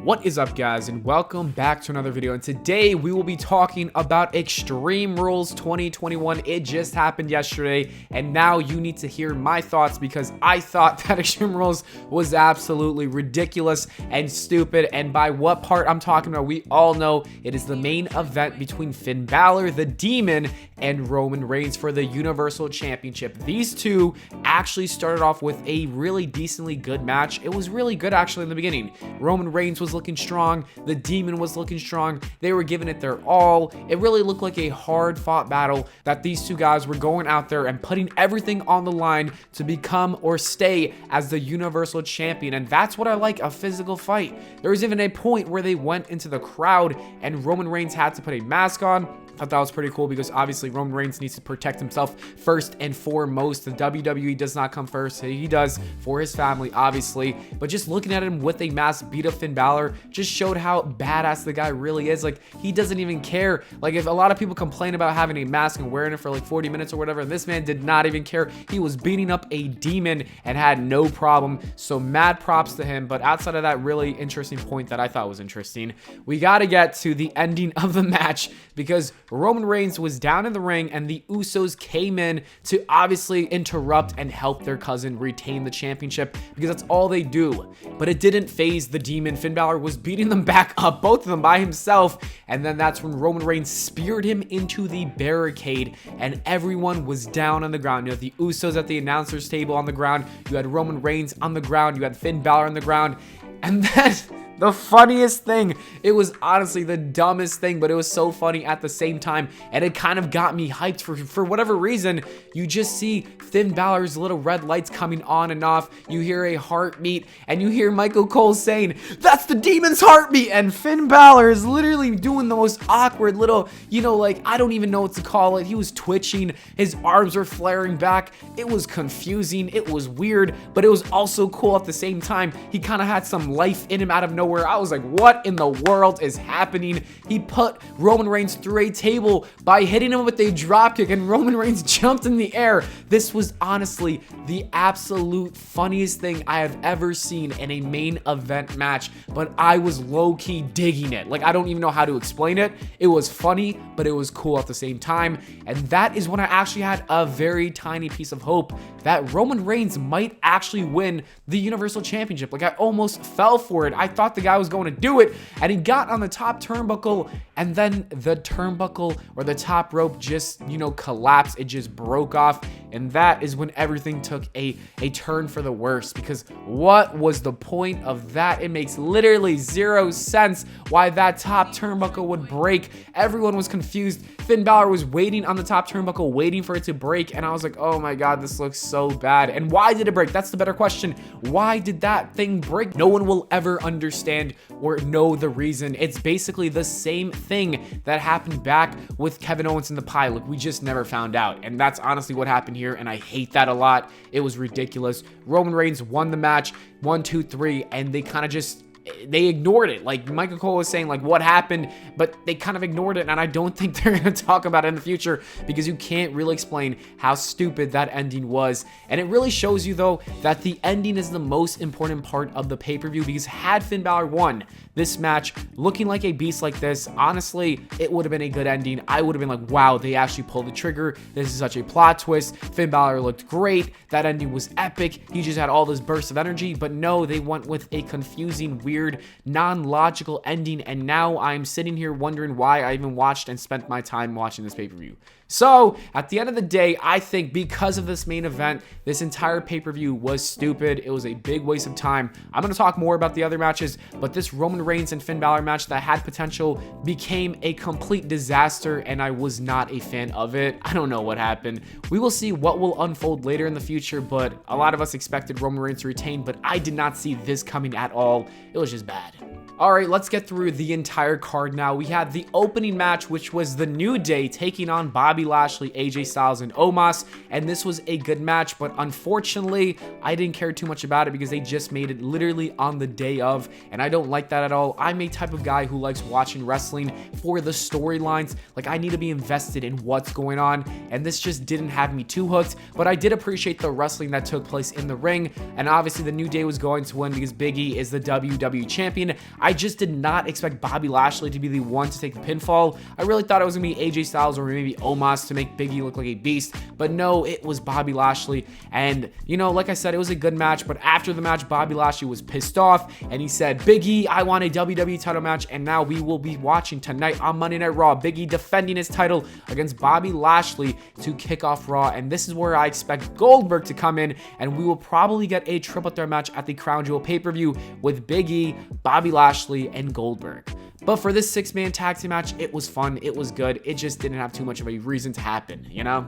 What is up, guys, and welcome back to another video. And today we will be talking about Extreme Rules 2021. It just happened yesterday, and now you need to hear my thoughts because I thought that Extreme Rules was absolutely ridiculous and stupid. And by what part I'm talking about, we all know it is the main event between Finn Balor, the Demon, and Roman Reigns for the Universal Championship. These two actually started off with a really decently good match. It was really good actually in the beginning. Roman Reigns was looking strong, the Demon was looking strong, they were giving it their all. It really looked like a hard fought battle that these two guys were going out there and putting everything on the line to become or stay as the Universal Champion. And that's what I like, a physical fight. There was even a point where they went into the crowd and Roman Reigns had to put a mask on. I thought that was pretty cool because obviously Roman Reigns needs to protect himself first and foremost. The WWE does not come first. He does for his family, obviously. But just looking at him with a mask beat up Finn Balor just showed how badass the guy really is. Like, he doesn't even care. Like, if a lot of people complain about having a mask and wearing it for like 40 minutes or whatever, and this man did not even care. He was beating up a demon and had no problem. So mad props to him. But outside of that really interesting point that I thought was interesting, we got to get to the ending of the match because Roman Reigns was down in the ring and the Usos came in to obviously interrupt and help their cousin retain the championship because that's all they do. But it didn't phase the Demon. Finn Balor was beating them back up, both of them by himself, and then that's when Roman Reigns speared him into the barricade and everyone was down on the ground. You had the Usos at the announcer's table on the ground, you had Roman Reigns on the ground, you had Finn Balor on the ground, and then the funniest thing, it was honestly the dumbest thing, but it was so funny at the same time, and it kind of got me hyped for whatever reason. You just see Finn Balor's little red lights coming on and off, you hear a heartbeat, and you hear Michael Cole saying, "That's the Demon's heartbeat," and Finn Balor is literally doing the most awkward little, like, I don't even know what to call it. He was twitching, his arms were flaring back, it was confusing, it was weird, but it was also cool at the same time. He kind of had some life in him out of nowhere. I was like, what in the world is happening? He put Roman Reigns through a table by hitting him with a dropkick, and Roman Reigns jumped in the air. This was honestly the absolute funniest thing I have ever seen in a main event match, but I was low-key digging it. Like, I don't even know how to explain it. It was funny, but it was cool at the same time, and that is when I actually had a very tiny piece of hope that Roman Reigns might actually win the Universal Championship. Like, I almost fell for it. I thought the guy was going to do it, and he got on the top turnbuckle, and then the turnbuckle or the top rope just, collapsed. It just broke off, and that is when everything took a turn for the worse, because what was the point of that? It makes literally zero sense why that top turnbuckle would break. Everyone was confused. Finn Balor was waiting on the top turnbuckle, waiting for it to break, and I was like, oh my god, this looks so bad. And why did it break? That's the better question. Why did that thing break? No one will ever understand or know the reason. It's basically the same thing that happened back with Kevin Owens in the pilot. We just never found out, and that's honestly what happened here, and I hate that a lot. It was ridiculous. Roman Reigns won the match 1, 2, 3, and they kind of just they ignored it. Like, Michael Cole was saying, like, what happened, but they kind of ignored it, and I don't think they're going to talk about it in the future because you can't really explain how stupid that ending was. And it really shows you, though, that the ending is the most important part of the pay-per-view, because had Finn Balor won this match looking like a beast like this, honestly, it would have been a good ending. I would have been like, wow, they actually pulled the trigger. This is such a plot twist. Finn Balor looked great. That ending was epic. He just had all this burst of energy, but no, they went with a confusing, weird, non-logical ending, and now I'm sitting here wondering why I even watched and spent my time watching this pay-per-view. So, at the end of the day, I think because of this main event, this entire pay-per-view was stupid. It was a big waste of time. I'm going to talk more about the other matches, but this Roman Reigns and Finn Balor match that had potential became a complete disaster, and I was not a fan of it. I don't know what happened. We will see what will unfold later in the future, but a lot of us expected Roman Reigns to retain, but I did not see this coming at all. It was just bad. All right, let's get through the entire card now. We had the opening match, which was the New Day taking on Bobby Bobby Lashley, AJ Styles, and Omas, and this was a good match, but unfortunately, I didn't care too much about it because they just made it literally on the day of, and I don't like that at all. I'm a type of guy who likes watching wrestling for the storylines. Like, I need to be invested in what's going on, and this just didn't have me too hooked, but I did appreciate the wrestling that took place in the ring, and obviously the New Day was going to win because Big E is the WWE champion. I just did not expect Bobby Lashley to be the one to take the pinfall. I really thought it was going to be AJ Styles or maybe Omas to make Big E look like a beast, but no, it was Bobby Lashley, and you know, like I said, it was a good match, but after the match, Bobby Lashley was pissed off, and he said, Big E, I want a WWE title match, and now we will be watching tonight on Monday Night Raw, Big E defending his title against Bobby Lashley to kick off Raw, and this is where I expect Goldberg to come in, and we will probably get a triple threat match at the Crown Jewel pay-per-view with Big E, Bobby Lashley, and Goldberg. But for this 6-man tag team match, it was fun, it was good, it just didn't have too much of a reason to happen, you know?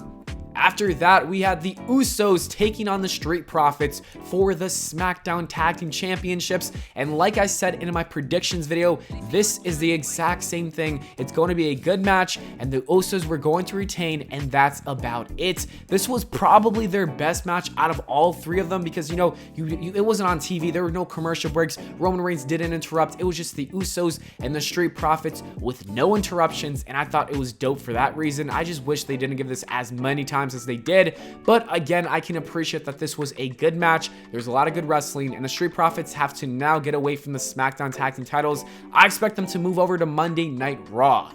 After that, we had the Usos taking on the Street Profits for the Smackdown Tag Team Championships. And like I said in my predictions video, this is the exact same thing. It's going to be a good match, and the Usos were going to retain, and that's about it. This was probably their best match out of all three of them because, you know, it wasn't on TV. There were no commercial breaks. Roman Reigns didn't interrupt. It was just the Usos and the Street Profits with no interruptions, and I thought it was dope for that reason. I just wish they didn't give this as many times as they did, but again, I can appreciate that this was a good match. There's a lot of good wrestling, and the Street Profits have to now get away from the SmackDown Tag Team titles. I expect them to move over to Monday Night Raw.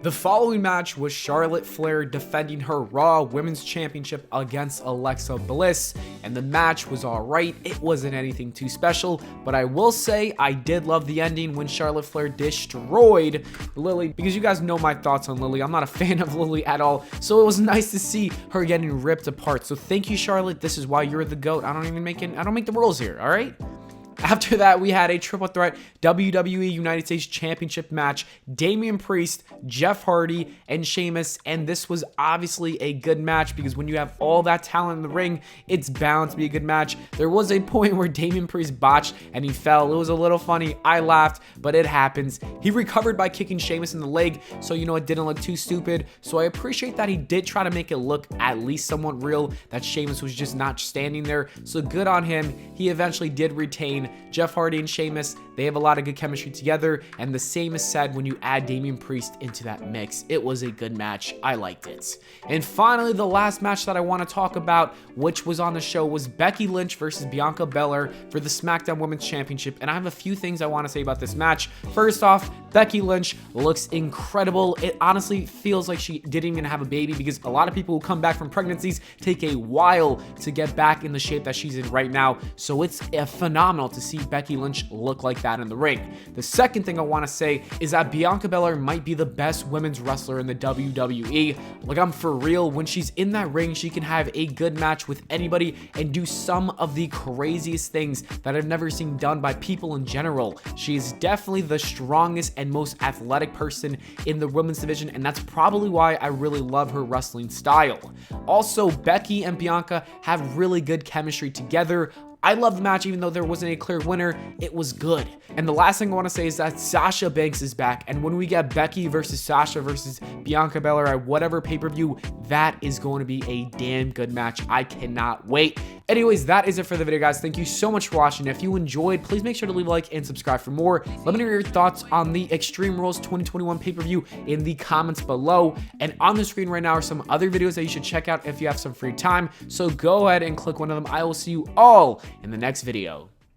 The following match was Charlotte Flair defending her Raw Women's Championship against Alexa Bliss, and the match was alright. It wasn't anything too special, but I will say I did love the ending when Charlotte Flair destroyed Lily, because you guys know my thoughts on Lily. I'm not a fan of Lily at all, so it was nice to see her getting ripped apart. So thank you, Charlotte. This is why you're the GOAT. I don't make the rules here, alright? After that, we had a triple threat WWE United States Championship match. Damian Priest, Jeff Hardy, and Sheamus. And this was obviously a good match because when you have all that talent in the ring, it's bound to be a good match. There was a point where Damian Priest botched and he fell. It was a little funny. I laughed, but it happens. He recovered by kicking Sheamus in the leg, so you know it didn't look too stupid. So I appreciate that he did try to make it look at least somewhat real, that Sheamus was just not standing there. So good on him. He eventually did retain. Jeff Hardy and Sheamus, they have a lot of good chemistry together, and the same is said when you add Damian Priest into that mix. It was a good match. I liked it. And finally, the last match that I want to talk about, which was on the show, was Becky Lynch versus Bianca Belair for the SmackDown Women's Championship, and I have a few things I want to say about this match. First off, Becky Lynch looks incredible. It honestly feels like she didn't even have a baby, because a lot of people who come back from pregnancies take a while to get back in the shape that she's in right now, so it's phenomenal to see Becky Lynch look like that in the ring. The second thing I want to say is that Bianca Belair might be the best women's wrestler in the WWE. Like, I'm for real. When she's in that ring, she can have a good match with anybody and do some of the craziest things that I've never seen done by people in general. She is definitely the strongest and most athletic person in the women's division, and that's probably why I really love her wrestling style. Also, Becky and Bianca have really good chemistry together. I love the match, even though there wasn't a clear winner. It was good. And the last thing I want to say is that Sasha Banks is back, and when we get Becky versus Sasha versus Bianca Belair at whatever pay-per-view, that is going to be a damn good match. I cannot wait. Anyways, that is it for the video, guys. Thank you so much for watching. If you enjoyed, please make sure to leave a like and subscribe for more. Let me know your thoughts on the Extreme Rules 2021 pay-per-view in the comments below. And on the screen right now are some other videos that you should check out if you have some free time. So go ahead and click one of them. I will see you all in the next video.